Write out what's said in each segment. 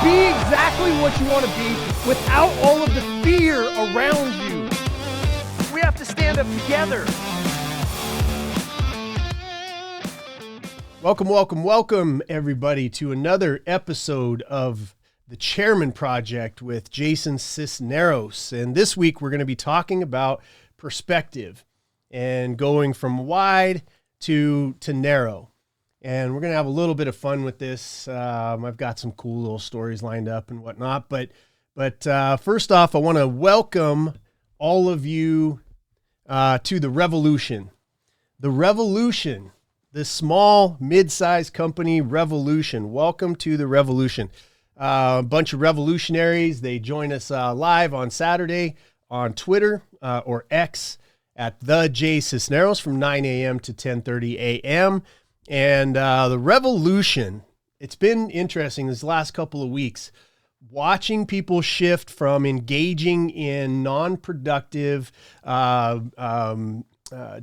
be exactly what you want to be without all of the fear around you. We have to stand up together. Welcome, everybody, to another episode of The Chairman Project with Jason Sisneros. And this week, we're going to be talking about perspective and going from wide to narrow. And we're going to have a little bit of fun with this. I've got some cool little stories lined up and whatnot. But first off, I want to welcome all of you to the revolution. The revolution, the small, mid-sized company revolution. Welcome to the revolution. A bunch of revolutionaries. They join us live on Saturday on Twitter or X at the J Sisneros from 9 a.m. to 10:30 a.m. And the revolution, it's been interesting this last couple of weeks, watching people shift from engaging in non-productive,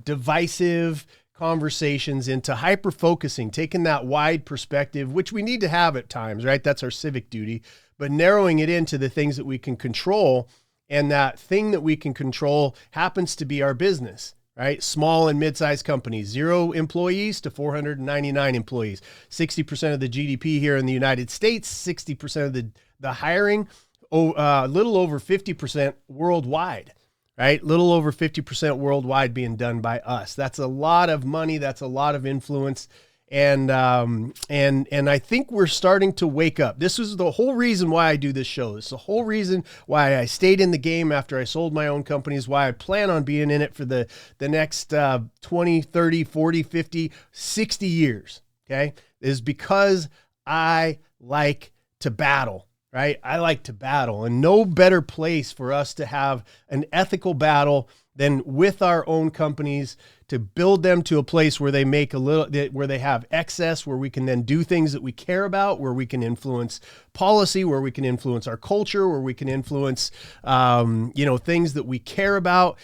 divisive conversations into hyper-focusing, taking that wide perspective, which we need to have at times, right? That's our civic duty, but narrowing it into the things that we can control. And that thing that we can control happens to be our business. Right? Small and mid-sized companies, 0 employees to 499 employees, 60% of the GDP here in the United States, 60% of the hiring, little over 50% worldwide, right? Little over 50% worldwide being done by us. That's a lot of money. That's a lot of influence. And I think we're starting to wake up. This is the whole reason why I do this show. It's the whole reason why I stayed in the game after I sold my own companies, why I plan on being in it for the next 20, 30, 40, 50, 60 years, okay? Is because I like to battle, right? I like to battle, and no better place for us to have an ethical battle than with our own companies, to build them to a place where they make where they have excess, where we can then do things that we care about, where we can influence policy, where we can influence our culture, where we can influence, things that we care about.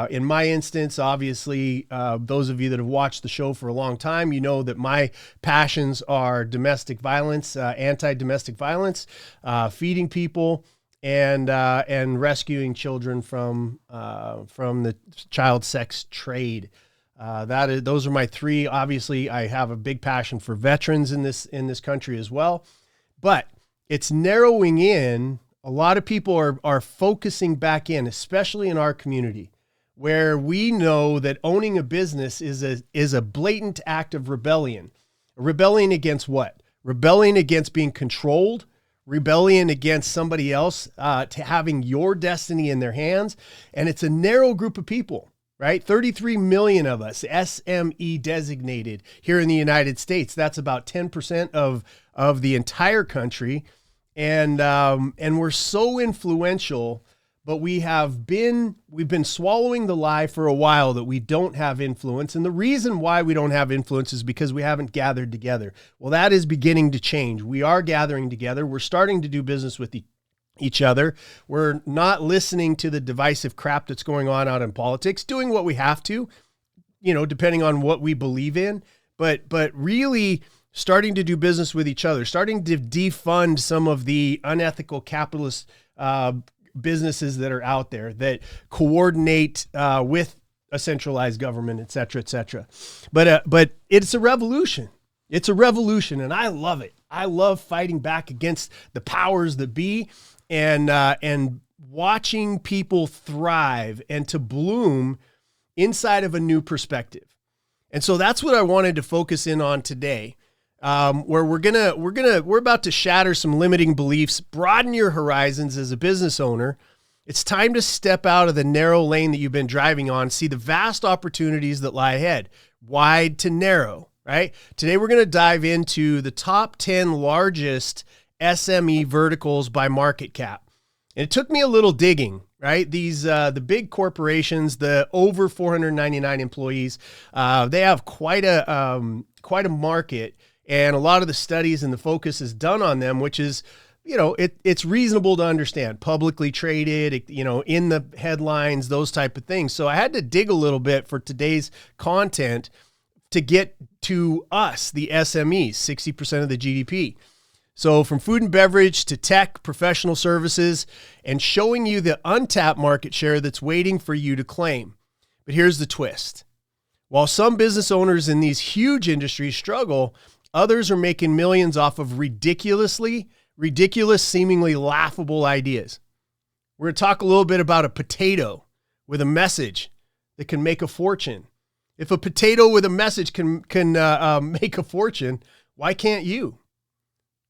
In my instance, obviously, those of you that have watched the show for a long time, you know that my passions are domestic violence, anti-domestic violence, feeding people, and rescuing children from the child sex trade. Those are my three. Obviously, I have a big passion for veterans in this country as well. But it's narrowing in. A lot of people are focusing back in, especially in our community, where we know that owning a business is a blatant act of rebellion. A rebellion against what? Rebellion against being controlled. Rebellion against somebody else, to having your destiny in their hands. And it's a narrow group of people, right? 33 million of us, SME designated here in the United States. That's about 10% of the entire country. And we're so influential, but we've been swallowing the lie for a while that we don't have influence. And the reason why we don't have influence is because we haven't gathered together. Well, that is beginning to change. We are gathering together. We're starting to do business with each other. We're not listening to the divisive crap that's going on out in politics, doing what we have to, depending on what we believe in, but really starting to do business with each other, starting to defund some of the unethical capitalist businesses that are out there that coordinate with a centralized government, et cetera, et cetera. But it's a revolution. It's a revolution, and I love it. I love fighting back against the powers that be, and watching people thrive and to bloom inside of a new perspective. And so that's what I wanted to focus in on today. Where we're about to shatter some limiting beliefs, broaden your horizons as a business owner. It's time to step out of the narrow lane that you've been driving on, see the vast opportunities that lie ahead, wide to narrow, right? Today, we're going to dive into the top 10 largest SME verticals by market cap. And it took me a little digging, right? These, the big corporations, the over 499 employees, they have quite a market. And a lot of the studies and the focus is done on them, which is, it's reasonable to understand. Publicly traded, in the headlines, those type of things. So I had to dig a little bit for today's content to get to us, the SMEs, 60% of the GDP. So from food and beverage to tech, professional services, and showing you the untapped market share that's waiting for you to claim. But here's the twist. While some business owners in these huge industries struggle, others are making millions off of ridiculous, seemingly laughable ideas. We're going to talk a little bit about a potato with a message that can make a fortune. If a potato with a message can make a fortune, why can't you?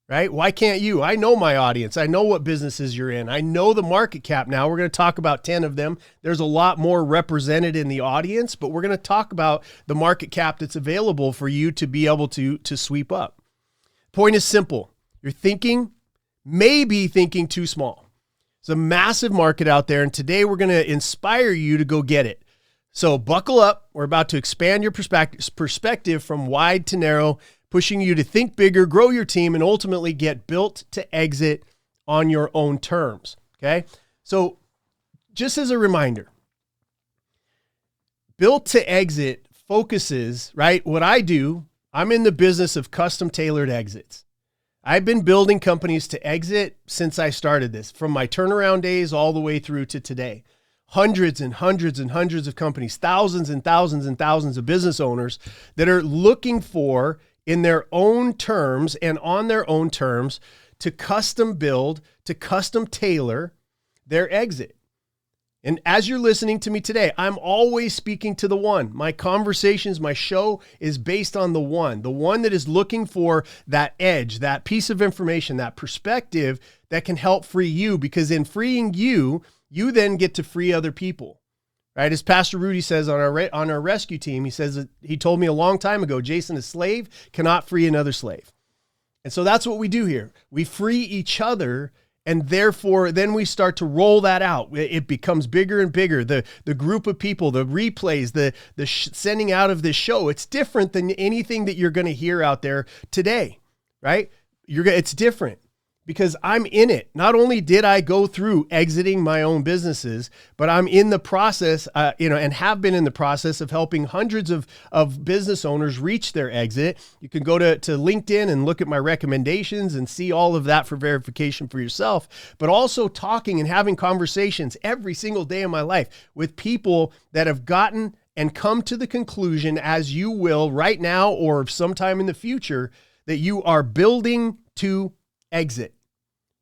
Right? Why can't you? I know my audience. I know what businesses you're in. I know the market cap now. We're going to talk about 10 of them. There's a lot more represented in the audience, but we're going to talk about the market cap that's available for you to be able to sweep up. Point is simple. You're maybe thinking too small. It's a massive market out there, and today we're going to inspire you to go get it. So buckle up. We're about to expand your perspective from wide to narrow, pushing you to think bigger, grow your team, and ultimately get built to exit on your own terms, okay? So just as a reminder, built to exit focuses, right? What I do, I'm in the business of custom tailored exits. I've been building companies to exit since I started this, from my turnaround days all the way through to today. Hundreds and hundreds and hundreds of companies, thousands and thousands and thousands of business owners that are looking for, in their own terms and on their own terms, to custom build, to custom tailor their exit. And as you're listening to me today, I'm always speaking to the one. My conversations, my show is based on the one that is looking for that edge, that piece of information, that perspective that can help free you, because in freeing you, you then get to free other people. Right? As Pastor Rudy says on our rescue team, he says that he told me a long time ago, Jason, a slave cannot free another slave. And so that's what we do here. We free each other, and therefore then we start to roll that out. It becomes bigger and bigger. The group of people, the replays, the sending out of this show, it's different than anything that you're going to hear out there today, right? It's different. Because I'm in it. Not only did I go through exiting my own businesses, but I'm in the process, and have been in the process of helping hundreds of business owners reach their exit. You can go to LinkedIn and look at my recommendations and see all of that for verification for yourself, but also talking and having conversations every single day of my life with people that have gotten and come to the conclusion, as you will right now or sometime in the future, that you are building to exit.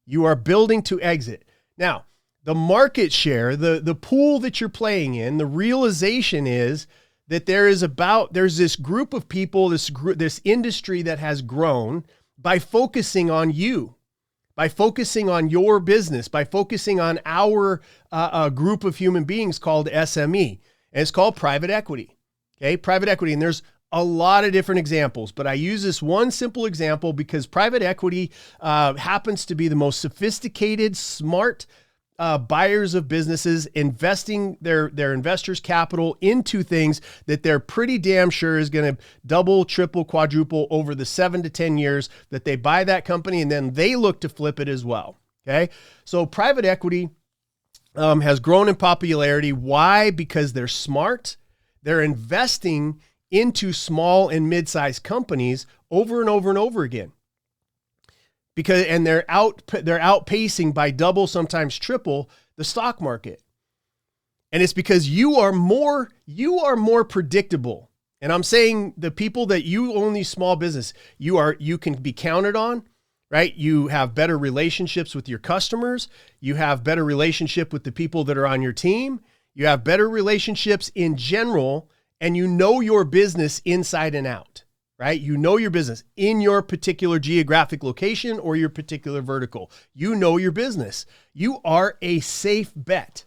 You are building to exit. Now, the market share, the pool that you're playing in, the realization is that there's this group of people, this industry that has grown by focusing on you, by focusing on your business, by focusing on our group of human beings called SME. And it's called private equity. Okay, private equity. And there's a lot of different examples, but I use this one simple example because private equity happens to be the most sophisticated, smart buyers of businesses, investing their investors' capital into things that they're pretty damn sure is going to double, triple, quadruple over the 7 to 10 years that they buy that company, and then they look to flip it as well. Okay, so private equity has grown in popularity. Why? Because they're smart. They're investing into small and mid-sized companies over and over and over again. And they're outpacing by double, sometimes triple, the stock market. And it's because you are more predictable. And I'm saying the people that you own these small business, you can be counted on, right? You have better relationships with your customers. You have better relationship with the people that are on your team. You have better relationships in general. And you know your business inside and out, right? You know your business in your particular geographic location or your particular vertical. You know your business. You are a safe bet.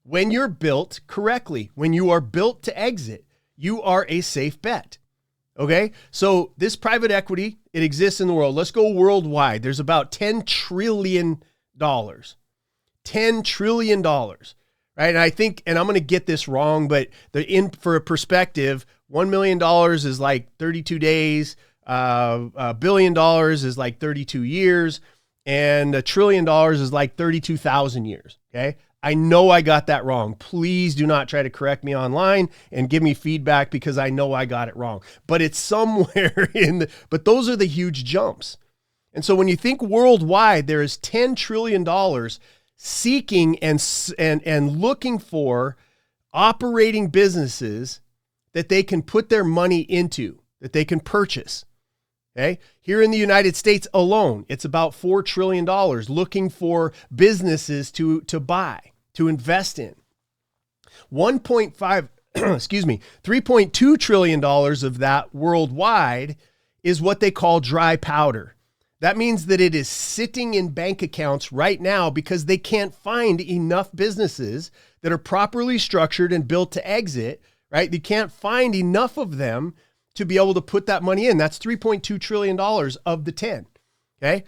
When you're built correctly, when you are built to exit, you are a safe bet. Okay? So this private equity, it exists in the world. Let's go worldwide. There's about $10 trillion. $10 trillion. Right. And I think, and I'm going to get this wrong, but for a perspective, $1 million is like 32 days. $1 billion is like 32 years, and $1 trillion is like 32,000 years. Okay. I know I got that wrong. Please do not try to correct me online and give me feedback because I know I got it wrong, but it's somewhere but those are the huge jumps. And so when you think worldwide, there is $10 trillion seeking and looking for operating businesses that they can put their money into, that they can purchase. Okay? Here in the United States alone, it's about $4 trillion looking for businesses to buy, to invest in. 3.2 trillion dollars of that worldwide is what they call dry powder. That means that it is sitting in bank accounts right now because they can't find enough businesses that are properly structured and built to exit, right? They can't find enough of them to be able to put that money in. That's $3.2 trillion of the 10. Okay.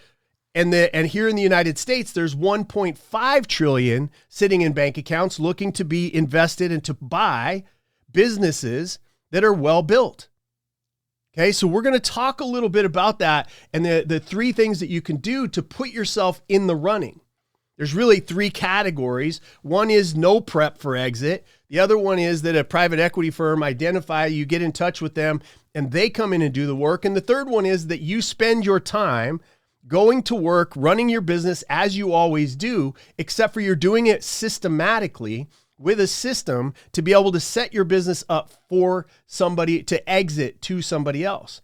And here in the United States, there's 1.5 trillion sitting in bank accounts looking to be invested and to buy businesses that are well built. Okay. So we're going to talk a little bit about that and the three things that you can do to put yourself in the running. There's really three categories. One is no prep for exit. The other one is that a private equity firm identify, you get in touch with them and they come in and do the work. And the third one is that you spend your time going to work, running your business as you always do, except for you're doing it systematically with a system to be able to set your business up for somebody to exit to somebody else.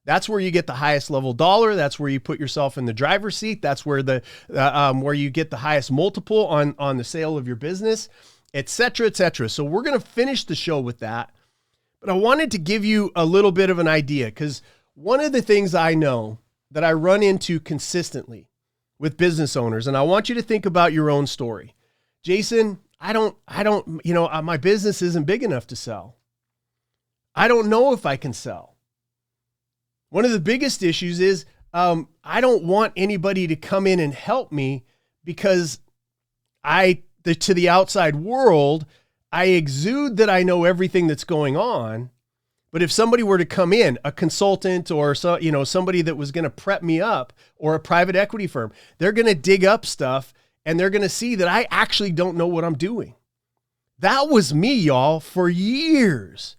That's where you get the highest level dollar. That's where you put yourself in the driver's seat. That's where where you get the highest multiple on the sale of your business, et cetera, et cetera. So we're going to finish the show with that. But I wanted to give you a little bit of an idea because one of the things I know that I run into consistently with business owners, and I want you to think about your own story. Jason, I don't, my business isn't big enough to sell. I don't know if I can sell. One of the biggest issues is I don't want anybody to come in and help me because to the outside world, I exude that I know everything that's going on. But if somebody were to come in, a consultant or somebody that was going to prep me up or a private equity firm, they're going to dig up stuff and they're going to see that I actually don't know what I'm doing. That was me, y'all, for years.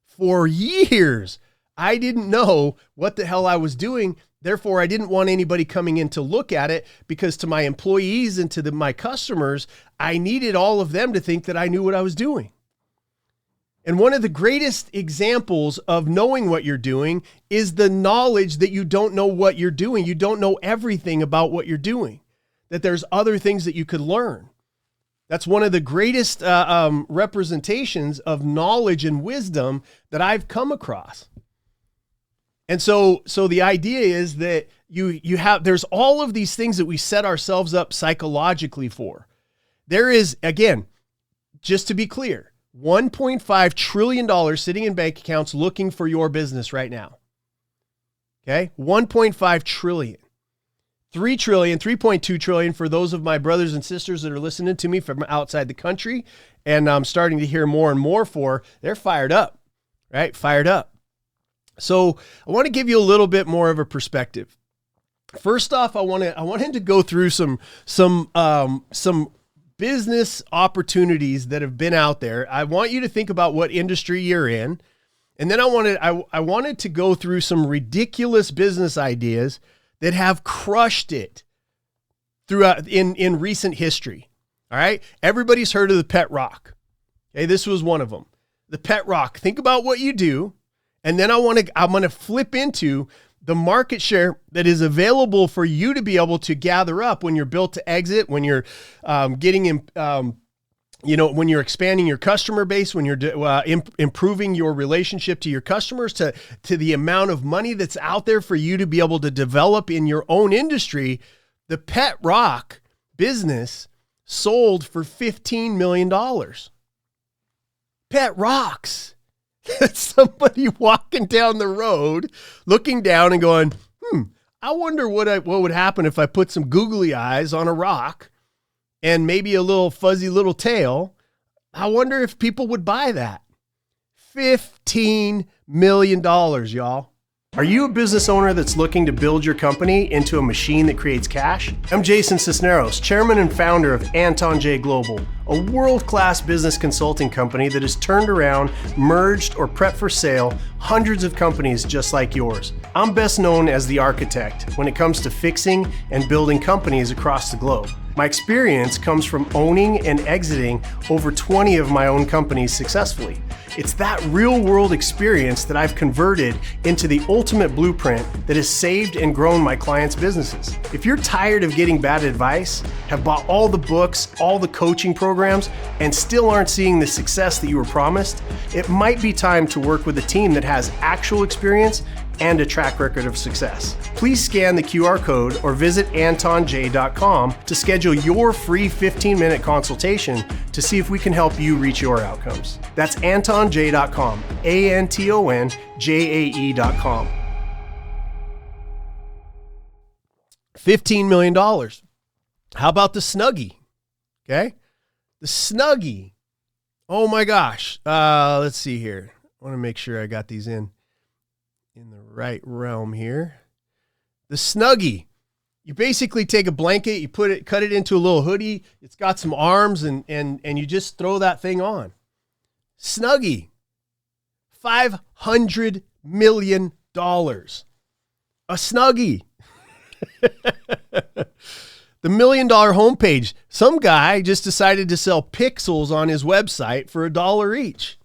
For years. I didn't know what the hell I was doing. Therefore, I didn't want anybody coming in to look at it because to my employees and to my customers, I needed all of them to think that I knew what I was doing. And one of the greatest examples of knowing what you're doing is the knowledge that you don't know what you're doing. You don't know everything about what you're doing, that there's other things that you could learn. That's one of the greatest representations of knowledge and wisdom that I've come across. And so the idea is that there's all of these things that we set ourselves up psychologically for. There is, again, just to be clear, $1.5 trillion sitting in bank accounts looking for your business right now. Okay. 1.5 trillion, 3 trillion, 3.2 trillion for those of my brothers and sisters that are listening to me from outside the country. And I'm starting to hear more and more they're fired up, right? Fired up. So I want to give you a little bit more of a perspective. First off, I wanted to go through some business opportunities that have been out there. I want you to think about what industry you're in. And then I wanted to go through some ridiculous business ideas that have crushed it throughout in recent history. All right. Everybody's heard of the pet rock. Okay. This was one of them. The pet rock. Think about what you do. And then I'm going to flip into the market share that is available for you to be able to gather up when you're built to exit, when you're when you're expanding your customer base, when you're improving your relationship to your customers, to the amount of money that's out there for you to be able to develop in your own industry. The pet rock business sold for $15 million. Pet rocks. Somebody walking down the road, looking down and going, I wonder what would happen if I put some googly eyes on a rock and maybe a little fuzzy little tail. I wonder if people would buy that. $15 million, y'all. Are you a business owner that's looking to build your company into a machine that creates cash? I'm Jason Sisneros, chairman and founder of Anton J Global, a world-class business consulting company that has turned around, merged, or prepped for sale hundreds of companies just like yours. I'm best known as the architect when it comes to fixing and building companies across the globe. My experience comes from owning and exiting over 20 of my own companies successfully. It's that real-world experience that I've converted into the ultimate blueprint that has saved and grown my clients' businesses. If you're tired of getting bad advice, have bought all the books, all the coaching programs, and still aren't seeing the success that you were promised, it might be time to work with a team that has actual experience and a track record of success. Please scan the QR code or visit antonj.com to schedule your free 15-minute consultation to see if we can help you reach your outcomes. That's antonj.com, ANTONJAE.com. $15 million. How about the Snuggie? Okay. The Snuggie. Oh my gosh. Let's see here. I want to make sure I got these in the right realm here. The Snuggie. You basically take a blanket, you cut it into a little hoodie. It's got some arms and you just throw that thing on. Snuggie. $500 million. A Snuggie. The $1 million homepage. Some guy just decided to sell pixels on his website for $1 each.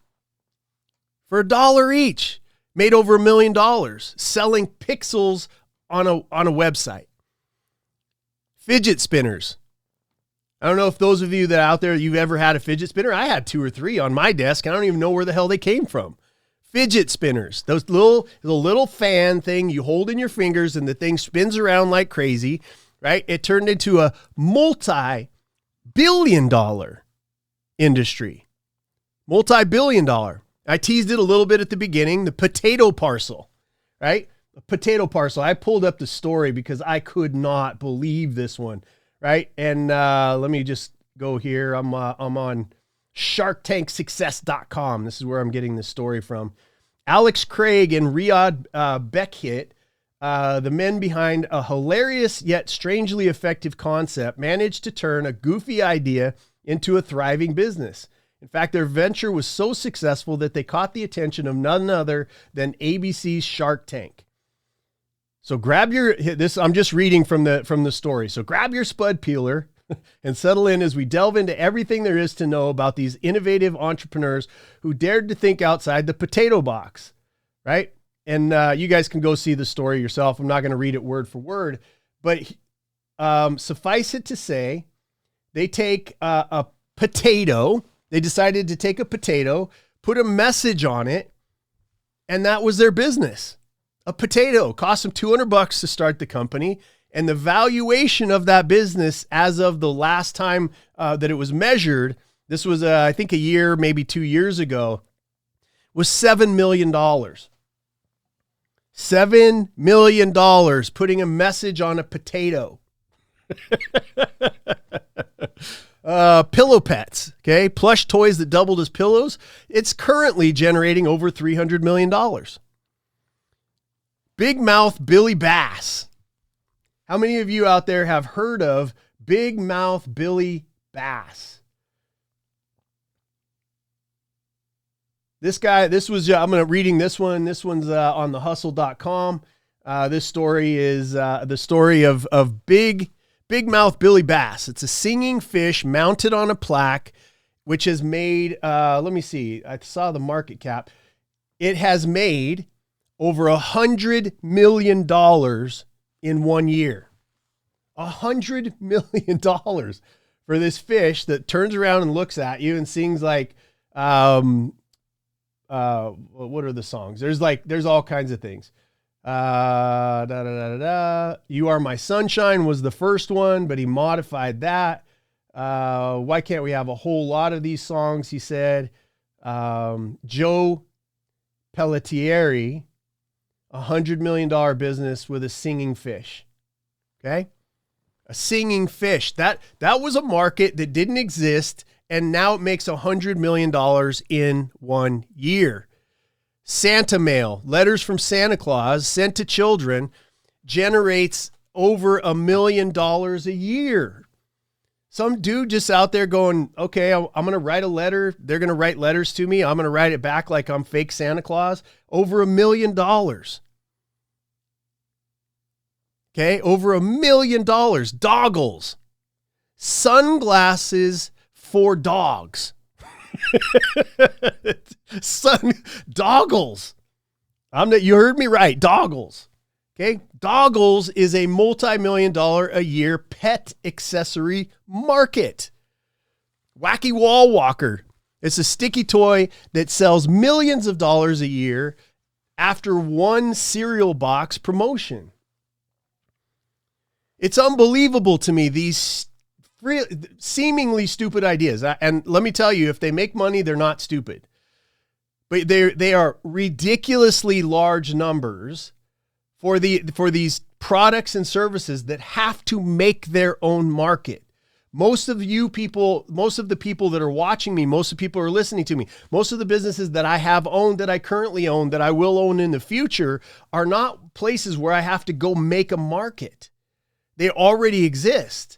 For $1 each. Made over $1 million selling pixels on a website. Fidget spinners. I don't know if those of you that are out there, you've ever had a fidget spinner. I had 2 or 3 on my desk. I don't even know where the hell they came from. Fidget spinners. The little fan thing you hold in your fingers and the thing spins around like crazy, right? It turned into a multi-billion-dollar industry. Multi-billion-dollar. I teased it a little bit at the beginning, the potato parcel, right? A potato parcel. I pulled up the story because I could not believe this one, right? And let me just go here. I'm on sharktanksuccess.com. This is where I'm getting this story from. Alex Craig and Riyad Bekhit, the men behind a hilarious yet strangely effective concept, managed to turn a goofy idea into a thriving business. In fact, their venture was so successful that they caught the attention of none other than ABC's Shark Tank. So grab I'm just reading from the story. So grab your spud peeler and settle in as we delve into everything there is to know about these innovative entrepreneurs who dared to think outside the potato box, right? And you guys can go see the story yourself. I'm not going to read it word for word, but suffice it to say, they take a potato. They decided to take a potato, put a message on it, and that was their business. A potato cost them $200 to start the company, and the valuation of that business as of the last time that it was measured, this was, I think, a year, maybe 2 years ago, was $7 million. $7 million putting a message on a potato. Pillow pets, okay? Plush toys that doubled as pillows. It's currently generating over $300 million. Big Mouth Billy Bass. How many of you out there have heard of Big Mouth Billy Bass? This guy, I'm going to reading this one. This one's on thehustle.com. This story is the story of Big Mouth Billy Bass. It's a singing fish mounted on a plaque, which has made, let me see, I saw the market cap. It has made over $100 million in 1 year. $100 million for this fish that turns around and looks at you and sings like, what are the songs? There's all kinds of things. You Are My Sunshine was the first one, but he modified that. Why can't we have a whole lot of these songs? He said, Joe Pelletieri, $100 million business with a singing fish. Okay. A singing fish. That was a market that didn't exist. And now it makes $100 million in 1 year. Santa mail, letters from Santa Claus sent to children, generates over $1 million a year. Some dude just out there going, okay, I'm going to write a letter. They're going to write letters to me. I'm going to write it back like I'm fake Santa Claus. Over $1 million. Okay, over $1 million. Doggles. Sunglasses for dogs. Doggles. You heard me right. Doggles. Okay. Doggles is a multi-million-dollar a year pet accessory market. Wacky Wall Walker. It's a sticky toy that sells millions of dollars a year after one cereal box promotion. It's unbelievable to me, these seemingly stupid ideas. And let me tell you, if they make money, they're not stupid. But they are ridiculously large numbers for these products and services that have to make their own market. Most of the people that are watching me, most of the people who are listening to me, most of the businesses that I have owned, that I currently own, that I will own in the future, are not places where I have to go make a market. They already exist.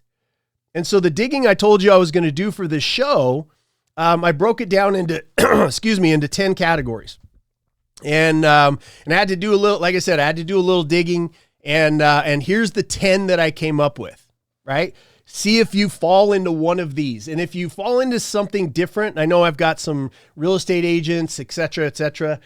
And so the digging I told you I was going to do for this show, I broke it down into, into 10 categories. And I had to do a little, like I said, I had to do a little digging, and here's the 10 that I came up with, right? See if you fall into one of these. And if you fall into something different, I know I've got some real estate agents, et cetera,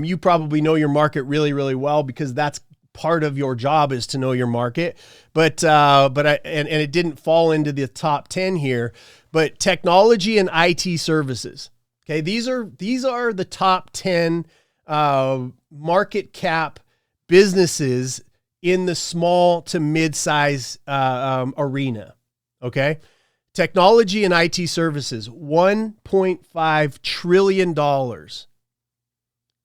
you probably know your market really, really well, because that's part of your job, is to know your market. But it didn't fall into the top 10 here, but technology and IT services. Okay. These are the top 10 market cap businesses in the small to mid-size arena. Okay. Technology and IT services, $1.5 trillion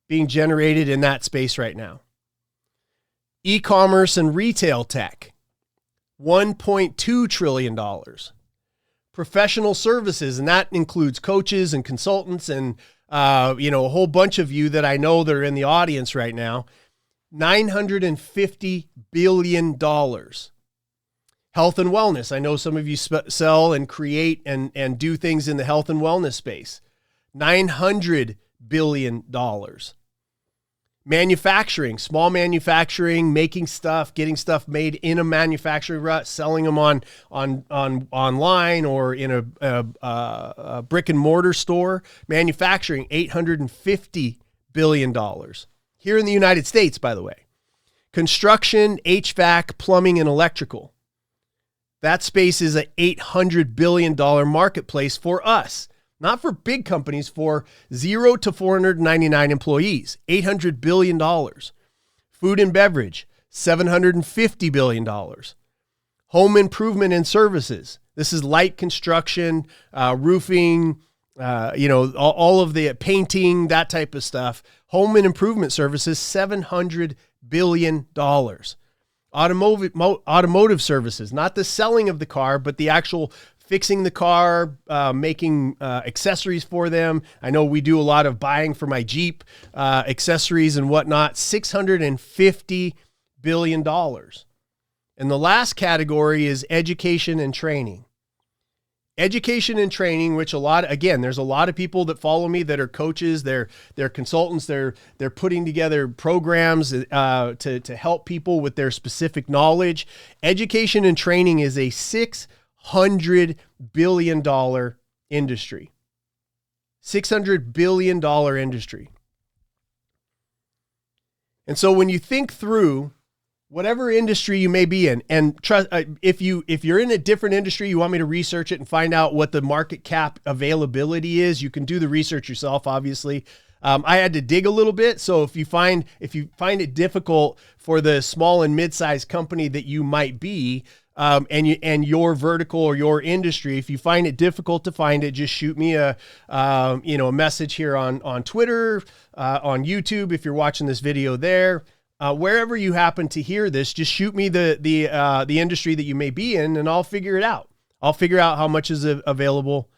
being generated in that space right now. E-commerce and retail tech, $1.2 trillion. Professional services, and that includes coaches and consultants and a whole bunch of you that I know that are in the audience right now, $950 billion. Health and wellness. I know some of you sell and create and do things in the health and wellness space. $900 billion. Manufacturing, small manufacturing, making stuff, getting stuff made in a manufacturing rut, selling them on online or in a brick and mortar store. Manufacturing, $850 billion. Here in the United States, by the way. Construction, HVAC, plumbing, and electrical. That space is an $800 billion marketplace for us. Not for big companies, for 0 to 499 employees, $800 billion. Food and beverage, $750 billion. Home improvement and services. This is light construction, roofing, all of the painting, that type of stuff. Home and improvement services, $700 billion. Automotive services, not the selling of the car, but the actual fixing the car, making accessories for them. I know we do a lot of buying for my Jeep, accessories and whatnot, $650 billion. And the last category is education and training. Education and training, which there's a lot of people that follow me that are coaches, they're consultants, they're putting together programs to help people with their specific knowledge. Education and training is a $600 billion industry. $600 billion industry. And so when you think through whatever industry you may be in, and trust, if you're in a different industry, you want me to research it and find out what the market cap availability is, you can do the research yourself, obviously. I had to dig a little bit. So if you find it difficult for the small and mid-sized company that you might be, and your vertical or your industry, if you find it difficult to find it, just shoot me a message here on Twitter, on YouTube. If you're watching this video there, wherever you happen to hear this, just shoot me the industry that you may be in, and I'll figure it out. I'll figure out how much is available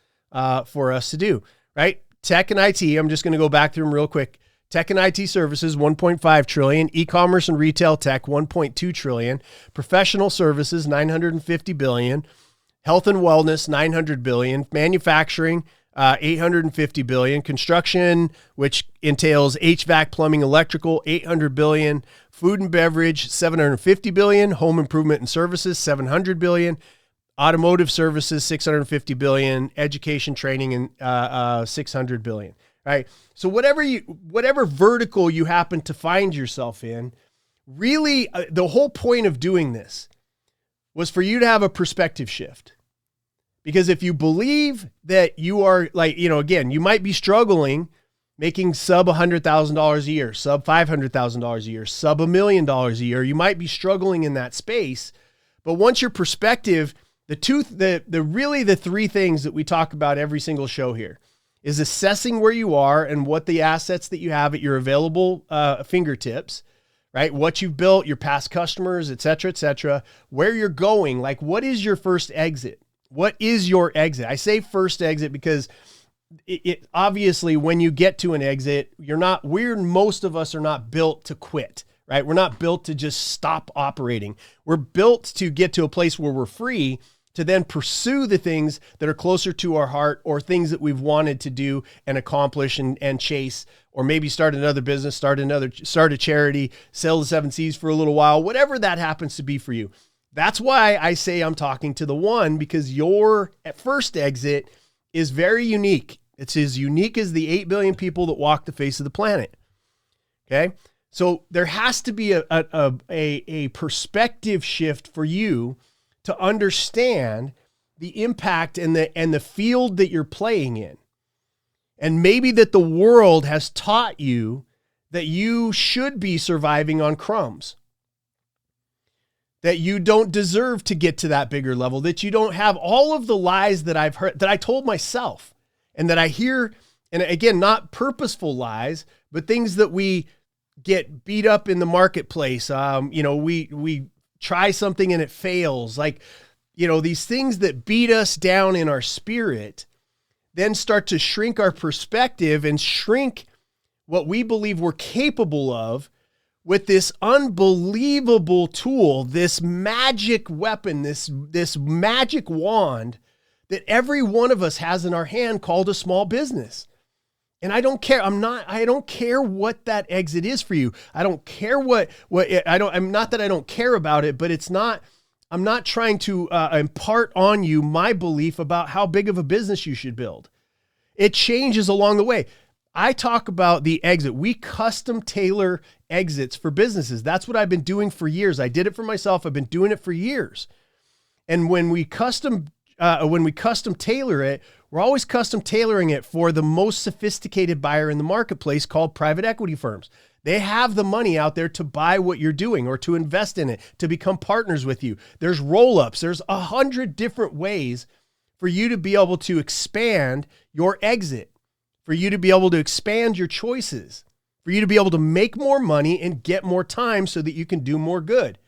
for us to do, right? Tech and IT, I'm just going to go back through them real quick. Tech and IT services, 1.5 trillion. E-commerce and retail tech, 1.2 trillion. Professional services, 950 billion. Health and wellness, 900 billion. Manufacturing, 850 billion. Construction, which entails HVAC, plumbing, electrical, 800 billion. Food and beverage, 750 billion. Home improvement and services, 700 billion. Automotive services, 650 billion. Education, training, and 600 billion. Right. So whatever vertical you happen to find yourself in, really, the whole point of doing this was for you to have a perspective shift. Because if you believe that you are like, again, you might be struggling making sub $100,000 a year, sub $500,000 a year, sub $1 million a year. You might be struggling in that space. But once your perspective, the three things that we talk about every single show here is assessing where you are and what the assets that you have at your available fingertips, right? What you've built, your past customers, et cetera, where you're going. Like, what is your first exit? What is your exit? I say first exit because it obviously when you get to an exit, most of us are not built to quit, right? We're not built to just stop operating. We're built to get to a place where we're free to then pursue the things that are closer to our heart or things that we've wanted to do and accomplish and chase, or maybe start another business, start a charity, sell the 7 C's for a little while, whatever that happens to be for you. That's why I say I'm talking to the one, because your first exit is very unique. It's as unique as the 8 billion people that walk the face of the planet. Okay. So there has to be a perspective shift for you to understand the impact and the field that you're playing in. And maybe that the world has taught you that you should be surviving on crumbs, that you don't deserve to get to that bigger level, that you don't have all of the lies that I've heard, that I told myself and that I hear. And again, not purposeful lies, but things that we get beat up in the marketplace. We try something and it fails. Like, these things that beat us down in our spirit then start to shrink our perspective and shrink what we believe we're capable of with this unbelievable tool, this magic weapon, this magic wand that every one of us has in our hand called a small business. And I don't care. I don't care what that exit is for you. I don't care I'm not that I don't care about it, but I'm not trying to impart on you my belief about how big of a business you should build. It changes along the way. I talk about the exit. We custom tailor exits for businesses. That's what I've been doing for years. I did it for myself. I've been doing it for years. And when we custom tailor it, we're always custom tailoring it for the most sophisticated buyer in the marketplace, called private equity firms. They have the money out there to buy what you're doing or to invest in it, to become partners with you. There's roll-ups. There's 100 different ways for you to be able to expand your exit, for you to be able to expand your choices, for you to be able to make more money and get more time so that you can do more good.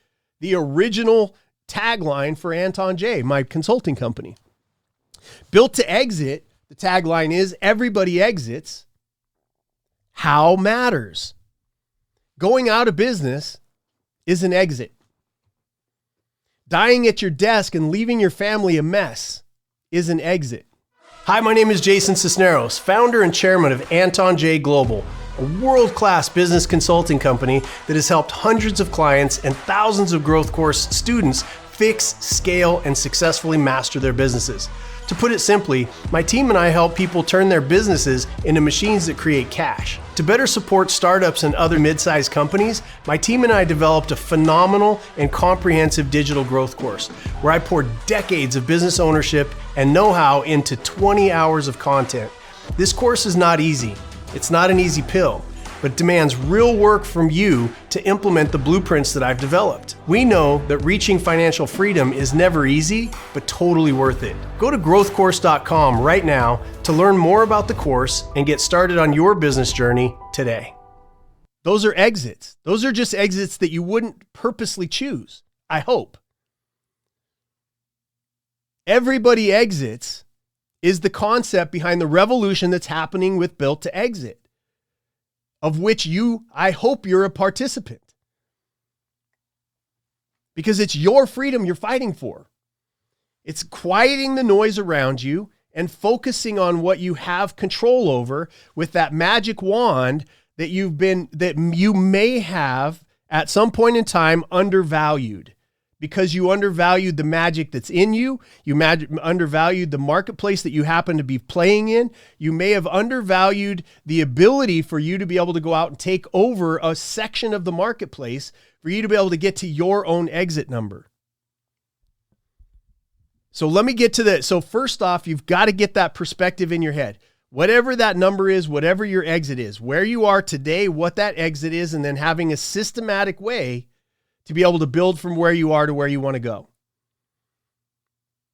The original tagline for Anton J, my consulting company. Built to exit, the tagline is everybody exits. How matters. Going out of business is an exit. Dying at your desk and leaving your family a mess is an exit. Hi, my name is Jason Sisneros, founder and chairman of Anton J Global, a world-class business consulting company that has helped hundreds of clients and thousands of growth course students fix, scale, and successfully master their businesses. To put it simply, my team and I help people turn their businesses into machines that create cash. To better support startups and other mid-sized companies, my team and I developed a phenomenal and comprehensive digital growth course where I poured decades of business ownership and know-how into 20 hours of content. This course is not easy. It's not an easy pill, but demands real work from you to implement the blueprints that I've developed. We know that reaching financial freedom is never easy, but totally worth it. Go to growthcourse.com right now to learn more about the course and get started on your business journey today. Those are exits. Those are just exits that you wouldn't purposely choose, I hope. Everybody exits is the concept behind the revolution that's happening with Built to Exit. of which I hope you're a participant. Because it's your freedom you're fighting for. It's quieting the noise around you and focusing on what you have control over with that magic wand that you may have at some point in time undervalued, because you undervalued the magic that's in you. You undervalued the marketplace that you happen to be playing in. You may have undervalued the ability for you to be able to go out and take over a section of the marketplace for you to be able to get to your own exit number. So let me get to that. So first off, you've got to get that perspective in your head. Whatever that number is, whatever your exit is, where you are today, what that exit is, and then having a systematic way to be able to build from where you are to where you want to go.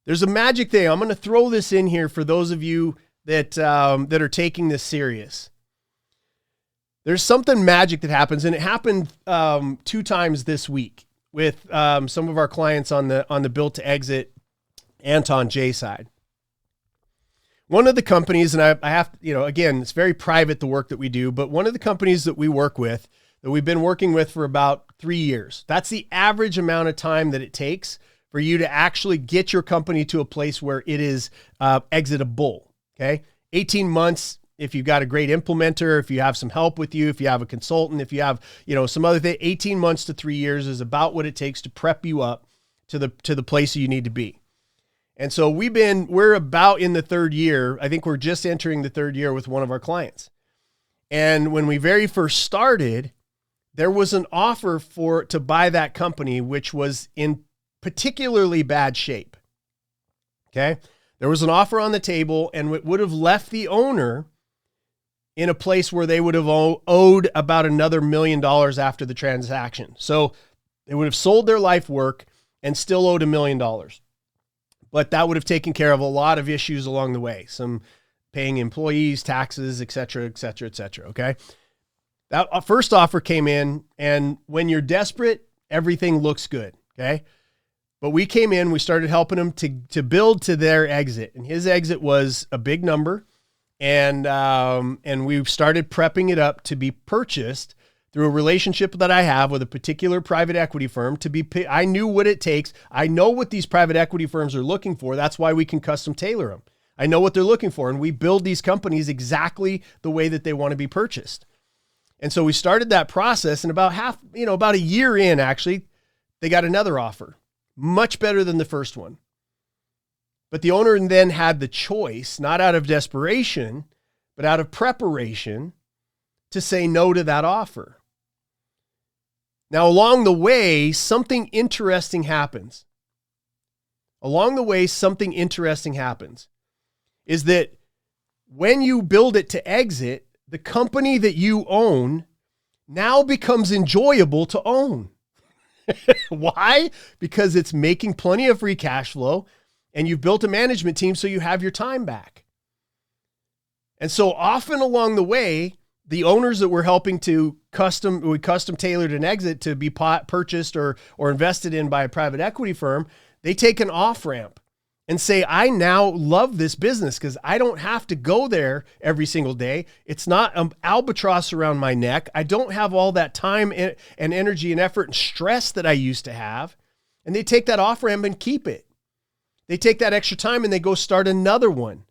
There's a magic thing. I'm going to throw this in here for those of you that are taking this serious. There's something magic that happens, and it happened 2 times this week with some of our clients on the built to exit Anton J side. One of the companies, and I have, again, it's very private, the work that we do, but one of the companies that we work with, that we've been working with for about 3 years, that's the average amount of time that it takes for you to actually get your company to a place where it is exitable. Okay. 18 months. If you've got a great implementer, if you have some help with you, if you have a consultant, if you have, some other thing, 18 months to 3 years is about what it takes to prep you up to the place you need to be. And so we're about in the 3rd year. I think we're just entering the 3rd year with one of our clients. And when we very first started, there was an offer to buy that company, which was in particularly bad shape. Okay. There was an offer on the table, and it would have left the owner in a place where they would have owed about another $1 million after the transaction. So they would have sold their life work and still owed $1 million. But that would have taken care of a lot of issues along the way. Some paying employees, taxes, et cetera, et cetera, et cetera. Okay. That first offer came in, and when you're desperate, everything looks good. Okay. But we came in, we started helping him to build to their exit, and his exit was a big number. And we started prepping it up to be purchased through a relationship that I have with a particular private equity firm. I knew what it takes. I know what these private equity firms are looking for. That's why we can custom tailor them. I know what they're looking for, and we build these companies exactly the way that they want to be purchased. And so we started that process, and about a year in, actually, they got another offer, much better than the first one. But the owner then had the choice, not out of desperation, but out of preparation, to say no to that offer. Now, along the way, something interesting happens. Is that when you build it to exit, the company that you own now becomes enjoyable to own. Why? Because it's making plenty of free cash flow, and you've built a management team so you have your time back. And so often along the way, the owners that we're helping to custom tailored an exit to be purchased or invested in by a private equity firm, they take an off-ramp and say, I now love this business because I don't have to go there every single day. It's not an albatross around my neck. I don't have all that time and energy and effort and stress that I used to have. And they take that off-ramp and keep it. They take that extra time and they go start another one.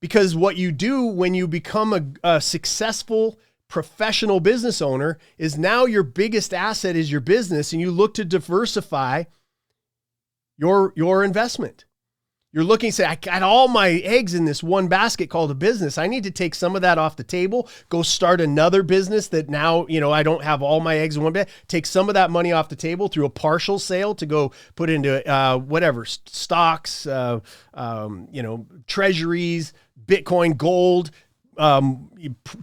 Because what you do when you become a successful professional business owner is now your biggest asset is your business, and you look to diversify your investment. You're looking to say, I got all my eggs in this one basket called a business. I need to take some of that off the table, go start another business that now, I don't have all my eggs in one basket. Take some of that money off the table through a partial sale to go put into stocks, treasuries, Bitcoin, gold,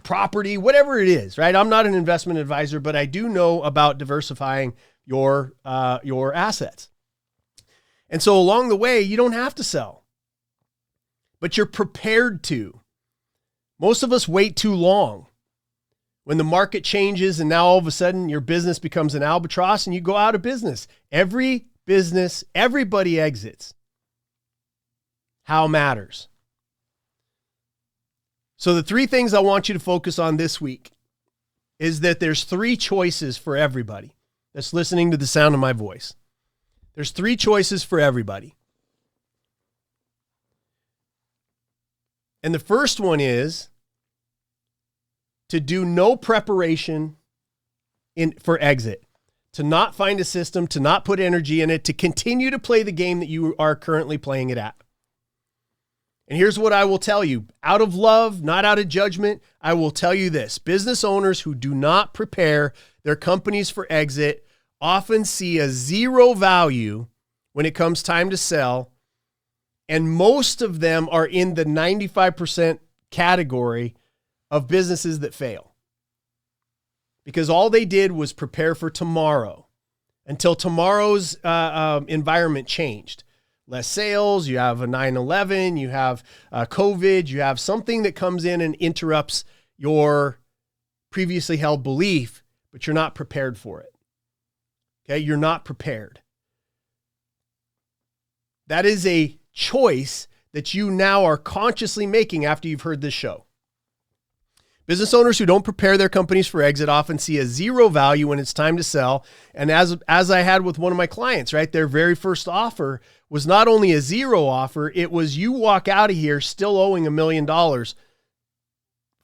property, whatever it is, right? I'm not an investment advisor, but I do know about diversifying your assets. And so along the way, you don't have to sell, but you're prepared to. Most of us wait too long. When the market changes and now all of a sudden your business becomes an albatross and you go out of business. Everybody exits. How matters. So the three things I want you to focus on this week is that there's three choices for everybody that's listening to the sound of my voice. There's three choices for everybody. And the first one is to do no preparation for exit, to not find a system, to not put energy in it, to continue to play the game that you are currently playing it at. And here's what I will tell you, out of love, not out of judgment, I will tell you this. Business owners who do not prepare their companies for exit often see a zero value when it comes time to sell. And most of them are in the 95% category of businesses that fail. Because all they did was prepare for tomorrow until tomorrow's environment changed. Less sales, you have a 9/11, you have COVID, you have something that comes in and interrupts your previously held belief, but you're not prepared for it. Okay, you're not prepared. That is a choice that you now are consciously making after you've heard this show. Business owners who don't prepare their companies for exit often see a zero value when it's time to sell. And as I had with one of my clients, right, their very first offer was not only a zero offer, it was you walk out of here still owing $1 million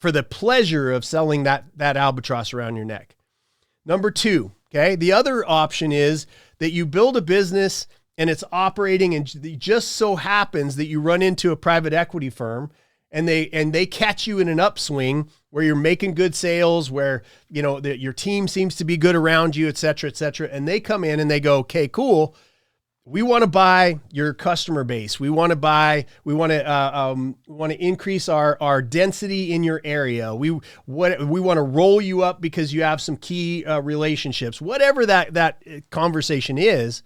for the pleasure of selling that albatross around your neck. Number two, okay, the other option is that you build a business and it's operating, and it just so happens that you run into a private equity firm and they catch you in an upswing where you're making good sales, where your team seems to be good around you, et cetera, and they come in and they go, okay, cool. We want to buy your customer base. We want to increase our density in your area. We want to roll you up because you have some key relationships. Whatever that conversation is,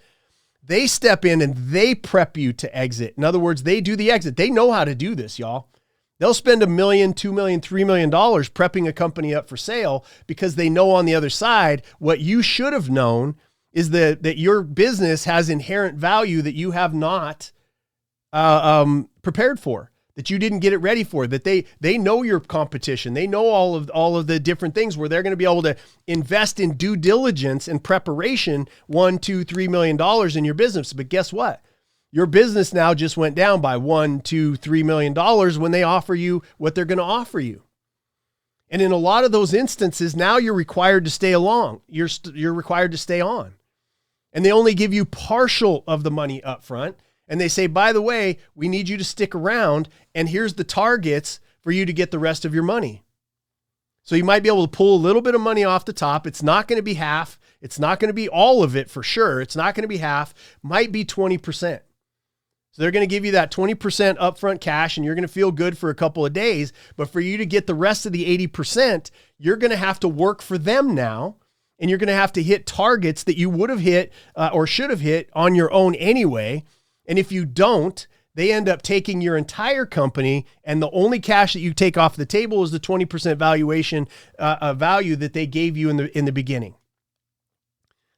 they step in and they prep you to exit. In other words, they do the exit. They know how to do this, y'all. They'll spend $1 million, $2 million, $3 million prepping a company up for sale because they know on the other side what you should have known is that your business has inherent value that you have not prepared for, that you didn't get it ready for, that they know your competition. They know all of the different things where they're going to be able to invest in due diligence and preparation, $1, $2, $3 million in your business. But guess what? Your business now just went down by $1, $2, $3 million when they offer you what they're going to offer you. And in a lot of those instances, now you're required to stay along. You're required to stay on. And they only give you partial of the money up front. And they say, by the way, we need you to stick around. And here's the targets for you to get the rest of your money. So you might be able to pull a little bit of money off the top. It's not going to be half. It's not going to be all of it for sure. It's not going to be half. Might be 20%. So they're going to give you that 20% upfront cash and you're going to feel good for a couple of days. But for you to get the rest of the 80%, you're going to have to work for them now. And you're going to have to hit targets that you would have hit or should have hit on your own anyway. And if you don't, they end up taking your entire company, and the only cash that you take off the table is the 20% valuation value that they gave you in the beginning.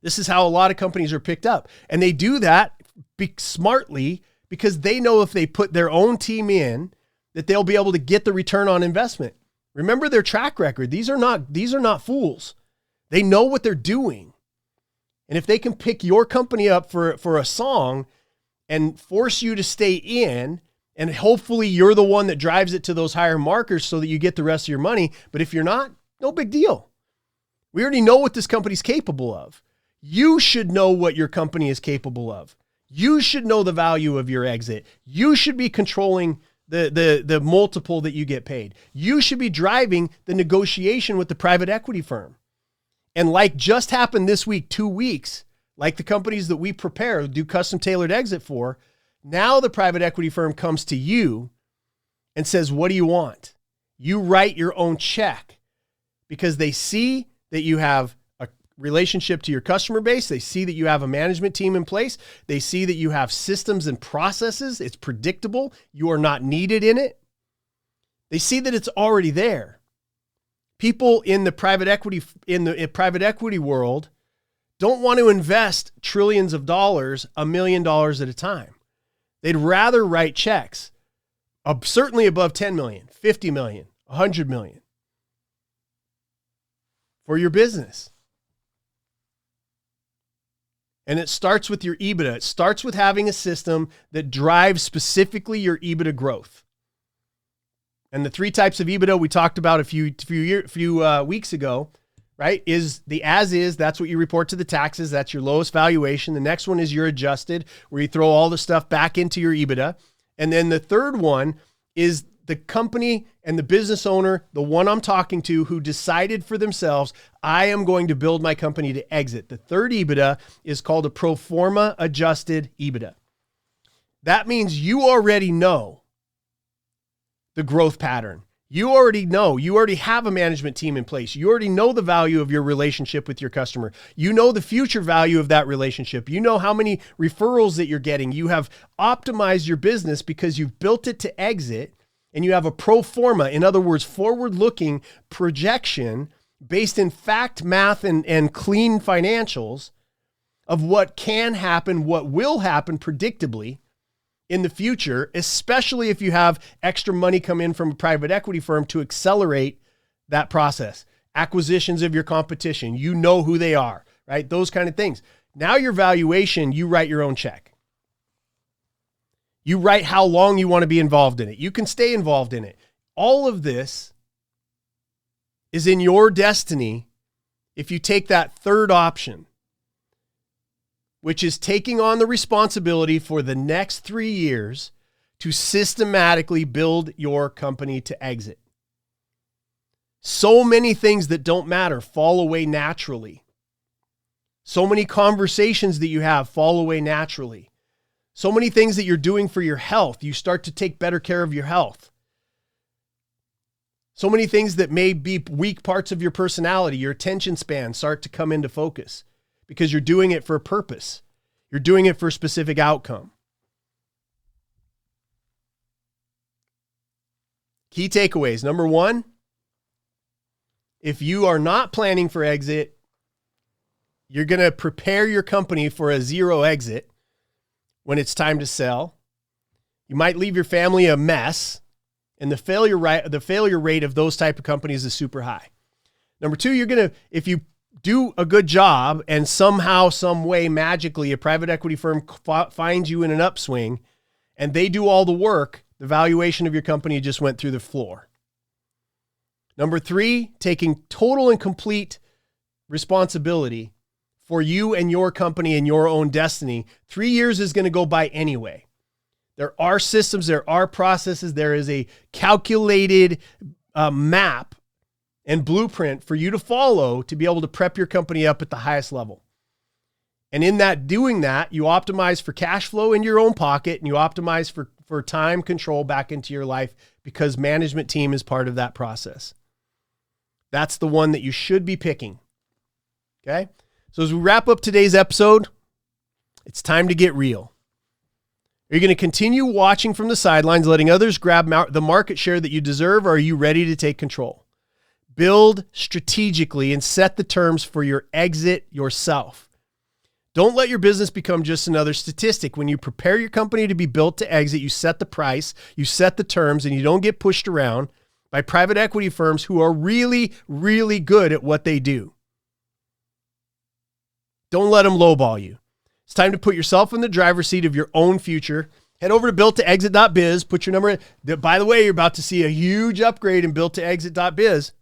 This is how a lot of companies are picked up. And they do that smartly because they know if they put their own team in, that they'll be able to get the return on investment. Remember their track record. These are not fools. They know what they're doing. And if they can pick your company up for a song and force you to stay in, and hopefully you're the one that drives it to those higher markers so that you get the rest of your money. But if you're not, no big deal. We already know what this company's capable of. You should know what your company is capable of. You should know the value of your exit. You should be controlling the multiple that you get paid. You should be driving the negotiation with the private equity firm. And like just happened this week, 2 weeks, like the companies that we prepare, do custom tailored exit for, now the private equity firm comes to you and says, what do you want? You write your own check because they see that you have a relationship to your customer base. They see that you have a management team in place. They see that you have systems and processes. It's predictable. You are not needed in it. They see that it's already there. People in the private equity world don't want to invest trillions of dollars, $1 million at a time. They'd rather write checks, certainly above 10 million, 50 million, 100 million for your business. And it starts with your EBITDA. It starts with having a system that drives specifically your EBITDA growth. And the 3 types of EBITDA we talked about a few weeks ago, right, is the as is. That's what you report to the taxes. That's your lowest valuation. The next one is your adjusted, where you throw all the stuff back into your EBITDA. And then the third one is the company and the business owner, the one I'm talking to, who decided for themselves, I am going to build my company to exit. The third EBITDA is called a pro forma adjusted EBITDA. That means you already know the growth pattern. You already know, you already have a management team in place. You already know the value of your relationship with your customer. You know the future value of that relationship. You know how many referrals that you're getting. You have optimized your business because you've built it to exit, and you have a pro forma, in other words, forward-looking projection based in fact, math, and clean financials of what can happen, what will happen predictably in the future, especially if you have extra money come in from a private equity firm to accelerate that process. Acquisitions of your competition, you know who they are, right? Those kind of things. Now your valuation, you write your own check. You write how long you want to be involved in it. You can stay involved in it. All of this is in your destiny if you take that third option, which is taking on the responsibility for the next 3 years to systematically build your company to exit. So many things that don't matter fall away naturally. So many conversations that you have fall away naturally. So many things that you're doing for your health, you start to take better care of your health. So many things that may be weak parts of your personality, your attention span, start to come into focus because you're doing it for a purpose. You're doing it for a specific outcome. Key takeaways. Number 1, if you are not planning for exit, you're going to prepare your company for a 0 exit when it's time to sell. You might leave your family a mess, and the failure rate of those type of companies is super high. Number 2, if you do a good job and somehow, some way, magically, a private equity firm finds you in an upswing and they do all the work, the valuation of your company just went through the floor. Number 3, taking total and complete responsibility for you and your company and your own destiny. 3 years is going to go by anyway. There are systems, there are processes, there is a calculated map and blueprint for you to follow to be able to prep your company up at the highest level. And in that, doing that, you optimize for cash flow in your own pocket, and you optimize for time control back into your life, because management team is part of that process. That's the one that you should be picking. Okay? So as we wrap up today's episode, it's time to get real. Are you going to continue watching from the sidelines, letting others grab the market share that you deserve, or are you ready to take control? Build strategically and set the terms for your exit yourself. Don't let your business become just another statistic. When you prepare your company to be built to exit, you set the price, you set the terms, and you don't get pushed around by private equity firms who are really, really good at what they do. Don't let them lowball you. It's time to put yourself in the driver's seat of your own future. Head over to builttoexit.biz, put your number in. By the way, you're about to see a huge upgrade in builttoexit.biz,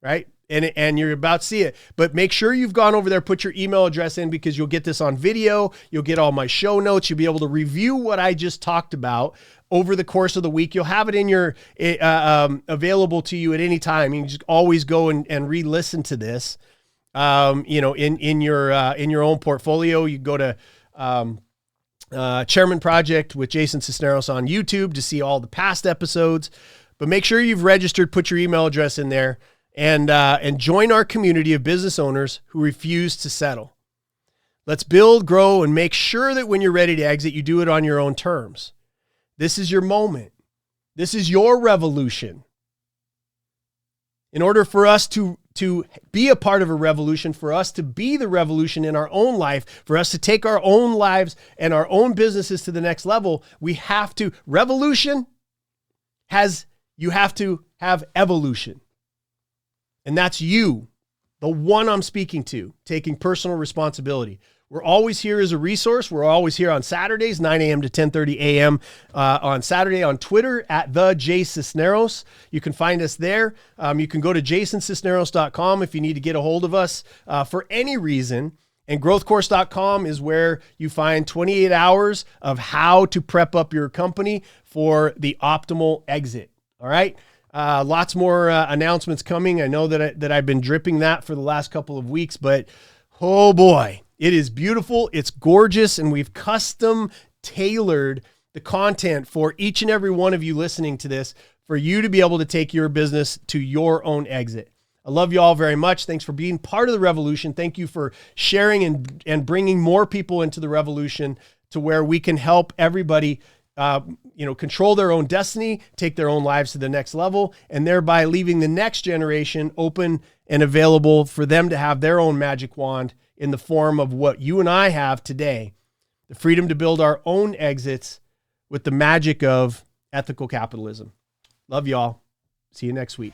right? And you're about to see it. But make sure you've gone over there, put your email address in, because you'll get this on video. You'll get all my show notes. You'll be able to review what I just talked about over the course of the week. You'll have it in your available to you at any time. You can just always go and re-listen to this. In your own portfolio. You go to Chairman Project with Jason Sisneros on YouTube to see all the past episodes. But make sure you've registered, put your email address in there, and join our community of business owners who refuse to settle. Let's build, grow, and make sure that when you're ready to exit, you do it on your own terms. This is your moment. This is your revolution. In order for us to be a part of a revolution, for us to be the revolution in our own life, for us to take our own lives and our own businesses to the next level, we have to, you have to have evolution. And that's you, the one I'm speaking to, taking personal responsibility. We're always here as a resource. We're always here on Saturdays, 9 a.m. to 10:30 a.m. On Saturday on Twitter at the Jason Sisneros. You can find us there. You can go to jasonsisneros.com if you need to get a hold of us for any reason. And growthcourse.com is where you find 28 hours of how to prep up your company for the optimal exit. All right. Lots more announcements coming. I know that I've been dripping that for the last couple of weeks, but oh boy, it is beautiful. It's gorgeous. And we've custom tailored the content for each and every one of you listening to this for you to be able to take your business to your own exit. I love you all very much. Thanks for being part of the revolution. Thank you for sharing and bringing more people into the revolution to where we can help everybody control their own destiny, take their own lives to the next level, and thereby leaving the next generation open and available for them to have their own magic wand in the form of what you and I have today, the freedom to build our own exits with the magic of ethical capitalism. Love y'all. See you next week.